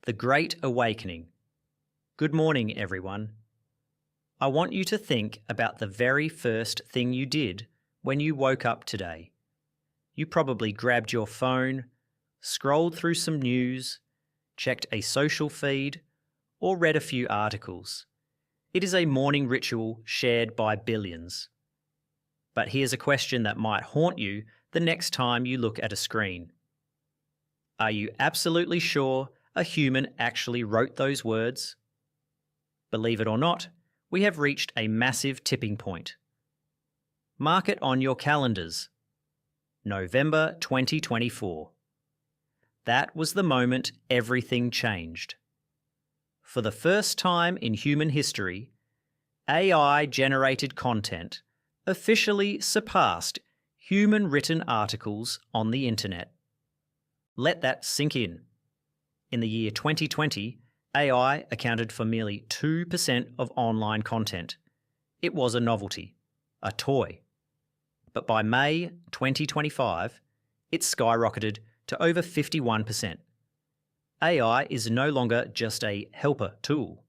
The Great Awakening. Good morning, everyone. I want you to think about the very first thing you did when you woke up today. You probably grabbed your phone, scrolled through some news, checked a social feed, or read a few articles. It is a morning ritual shared by billions. But here's a question that might haunt you the next time you look at a screen. Are you absolutely sure a human actually wrote those words? Believe it or not, we have reached a massive tipping point. Mark it on your calendars. November 2024. That was the moment everything changed. For the first time in human history, AI-generated content officially surpassed human-written articles on the internet. Let that sink in. In the year 2020, AI accounted for merely 2% of online content. It was a novelty, a toy. But by May 2025, it skyrocketed to over 51%. AI is no longer just a helper tool.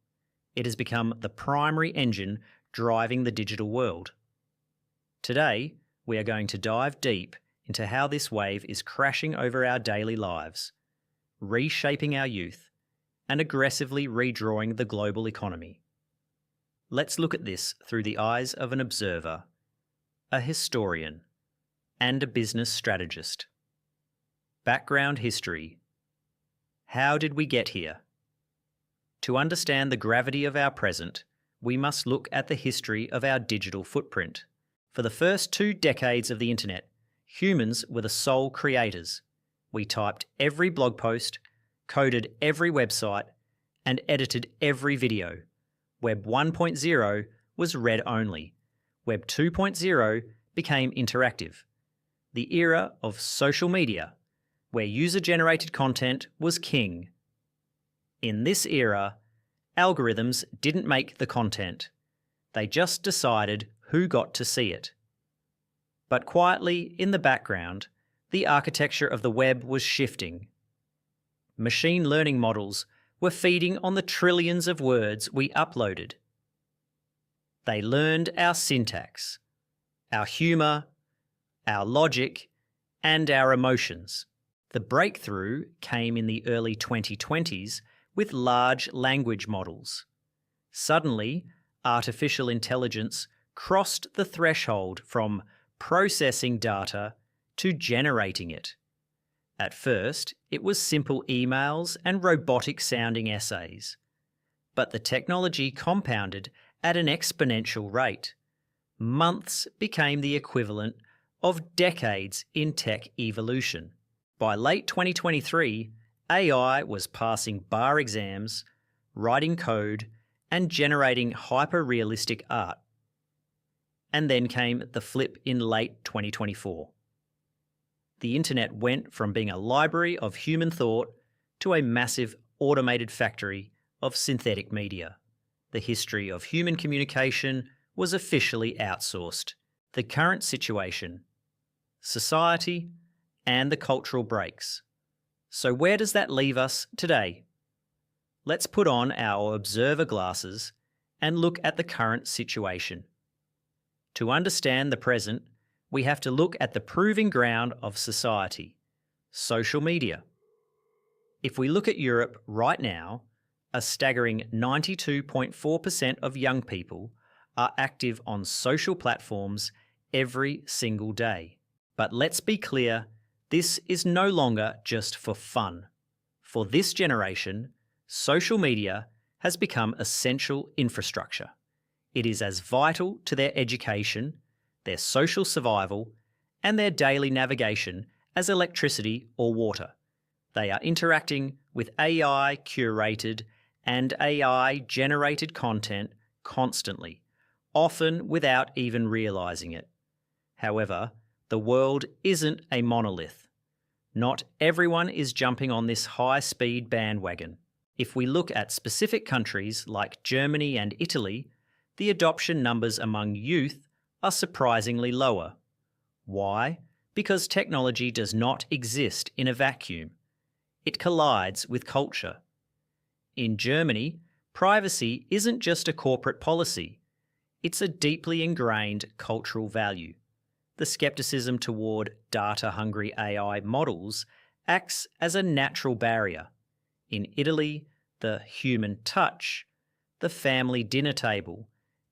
It has become the primary engine driving the digital world. Today, we are going to dive deep into how this wave is crashing over our daily lives, reshaping our youth, and aggressively redrawing the global economy. Let's look at this through the eyes of an observer, a historian, and a business strategist. Background history. How did we get here? To understand the gravity of our present, we must look at the history of our digital footprint. For the first 2 decades of the internet, humans were the sole creators. We typed every blog post, coded every website, and edited every video. Web 1.0 was read only. Web 2.0 became interactive. The era of social media, where user-generated content was king. In this era, algorithms didn't make the content. They just decided who got to see it. But quietly, in the background, the architecture of the web was shifting. Machine learning models were feeding on the trillions of words we uploaded. They learned our syntax, our humour, our logic, and our emotions. The breakthrough came in the early 2020s with large language models. Suddenly, artificial intelligence crossed the threshold from processing data to generating it. At first, it was simple emails and robotic-sounding essays. But the technology compounded at an exponential rate. Months became the equivalent of decades in tech evolution. By late 2023, AI was passing bar exams, writing code, and generating hyper-realistic art. And then came the flip in late 2024. The internet went from being a library of human thought to a massive automated factory of synthetic media. The history of human communication was officially outsourced. The current situation, society, and the cultural breaks. So where does that leave us today? Let's put on our observer glasses and look at the current situation. To understand the present, we have to look at the proving ground of society, social media. If we look at Europe right now, a staggering 92.4% of young people are active on social platforms every single day. But let's be clear, this is no longer just for fun. For this generation, social media has become essential infrastructure. It is as vital to their education, their social survival, and their daily navigation as electricity or water. They are interacting with AI-curated and AI-generated content constantly, often without even realizing it. However, the world isn't a monolith. Not everyone is jumping on this high-speed bandwagon. If we look at specific countries like Germany and Italy, the adoption numbers among youth are surprisingly lower. Why? Because technology does not exist in a vacuum. It collides with culture. In Germany, privacy isn't just a corporate policy, it's a deeply ingrained cultural value. The skepticism toward data-hungry AI models acts as a natural barrier. In Italy, the human touch, the family dinner table,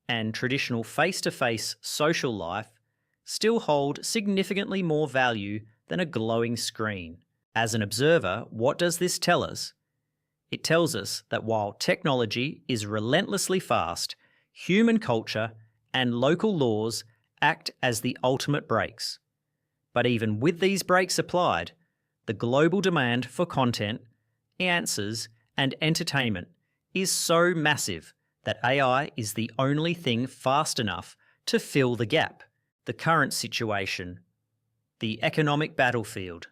and traditional face-to-face social life still hold significantly more value than a glowing screen. As an observer, what does this tell us? It tells us that while technology is relentlessly fast, human culture and local laws act as the ultimate brakes. But even with these brakes applied, the global demand for content, answers, and entertainment is so massive that AI is the only thing fast enough to fill the gap. The current situation, the economic battlefield.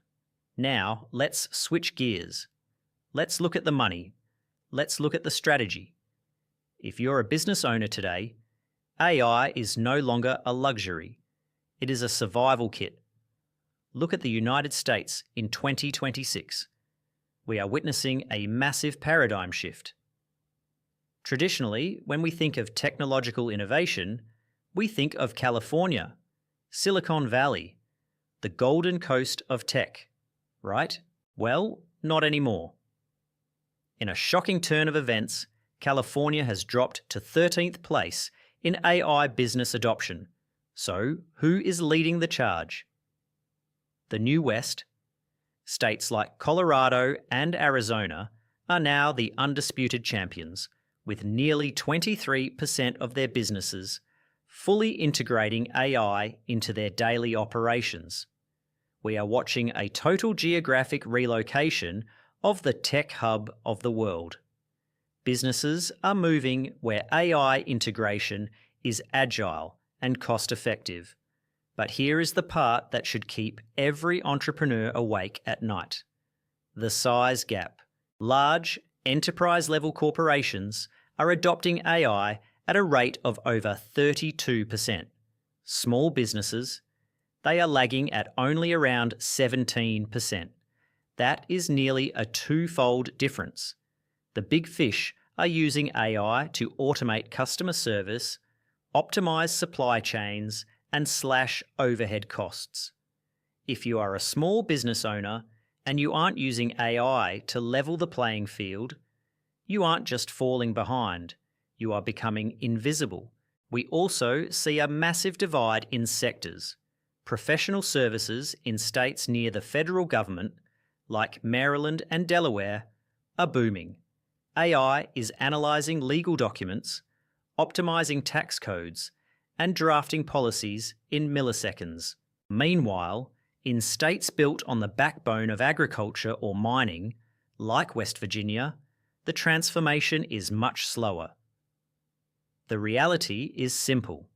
Now, let's switch gears. Let's look at the money. Let's look at the strategy. If you're a business owner today, AI is no longer a luxury. It is a survival kit. Look at the United States in 2026. We are witnessing a massive paradigm shift. Traditionally, when we think of technological innovation, we think of California, Silicon Valley, the golden coast of tech, right? Well, not anymore. In a shocking turn of events, California has dropped to 13th place in AI business adoption. So, who is leading the charge? The New West. States like Colorado and Arizona are now the undisputed champions, with nearly 23% of their businesses fully integrating AI into their daily operations. We are watching a total geographic relocation of the tech hub of the world. Businesses are moving where AI integration is agile and cost-effective. But here is the part that should keep every entrepreneur awake at night. The size gap. Large, enterprise-level corporations are adopting AI at a rate of over 32%. Small businesses, they are lagging at only around 17%. That is nearly a twofold difference. The big fish are using AI to automate customer service, optimize supply chains, and slash overhead costs. If you are a small business owner and you aren't using AI to level the playing field, you aren't just falling behind, you are becoming invisible. We also see a massive divide in sectors. Professional services in states near the federal government, like Maryland and Delaware, are booming. AI is analysing legal documents, optimising tax codes, and drafting policies in milliseconds. Meanwhile, in states built on the backbone of agriculture or mining, like West Virginia, the transformation is much slower. The reality is simple.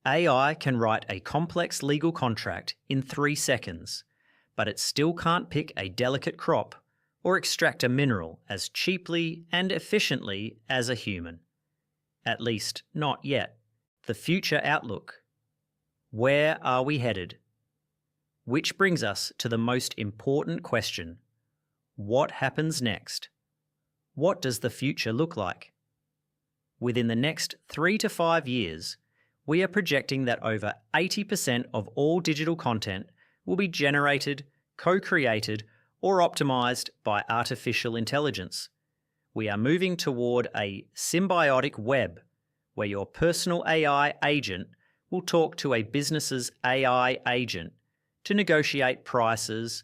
AI can write a complex legal contract in 3 seconds, but it still can't pick a delicate crop or extract a mineral as cheaply and efficiently as a human. At least, not yet. The future outlook. Where are we headed? Which brings us to the most important question. What happens next? What does the future look like? Within the next 3 to 5 years, we are projecting that over 80% of all digital content will be generated, co-created, or optimized by artificial intelligence. We are moving toward a symbiotic web where your personal AI agent will talk to a business's AI agent to negotiate prices,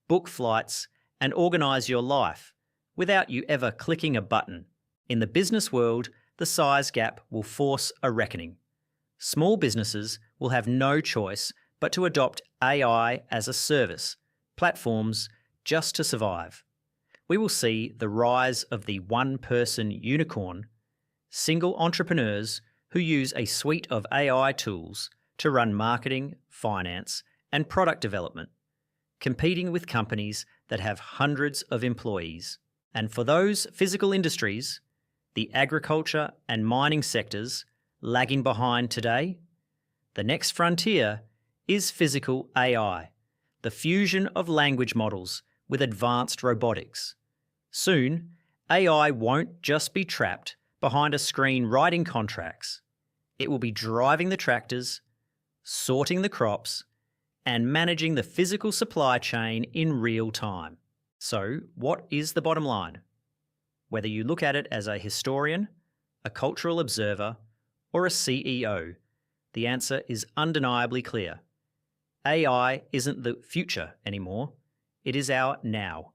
book flights, and organize your life without you ever clicking a button. In the business world, the size gap will force a reckoning. Small businesses will have no choice but to adopt AI as a service, platforms just to survive. We will see the rise of the one-person unicorn, single entrepreneurs who use a suite of AI tools to run marketing, finance, and product development, competing with companies that have hundreds of employees. And for those physical industries, the agriculture and mining sectors lagging behind today, the next frontier is physical AI, the fusion of language models with advanced robotics. Soon, AI won't just be trapped behind a screen writing contracts. It will be driving the tractors, sorting the crops, and managing the physical supply chain in real time. So, what is the bottom line? Whether you look at it as a historian, a cultural observer, or a CEO, the answer is undeniably clear. AI isn't the future anymore, it is our now.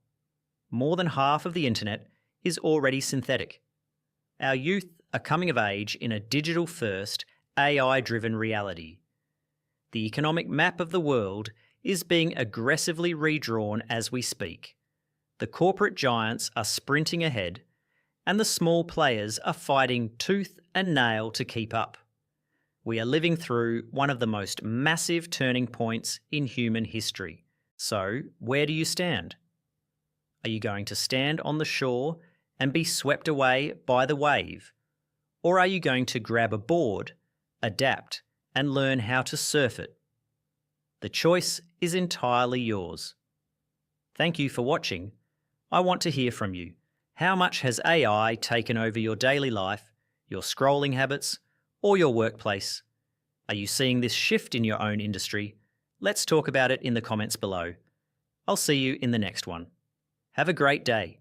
More than half of the internet is already synthetic. Our youth are coming of age in a digital-first, AI-driven reality. The economic map of the world is being aggressively redrawn as we speak. The corporate giants are sprinting ahead, and the small players are fighting tooth and nail to keep up. We are living through one of the most massive turning points in human history. So, where do you stand? Are you going to stand on the shore and be swept away by the wave? Or are you going to grab a board, adapt, and learn how to surf it? The choice is entirely yours. Thank you for watching. I want to hear from you. How much has AI taken over your daily life, your scrolling habits, or your workplace? Are you seeing this shift in your own industry? Let's talk about it in the comments below. I'll see you in the next one. Have a great day.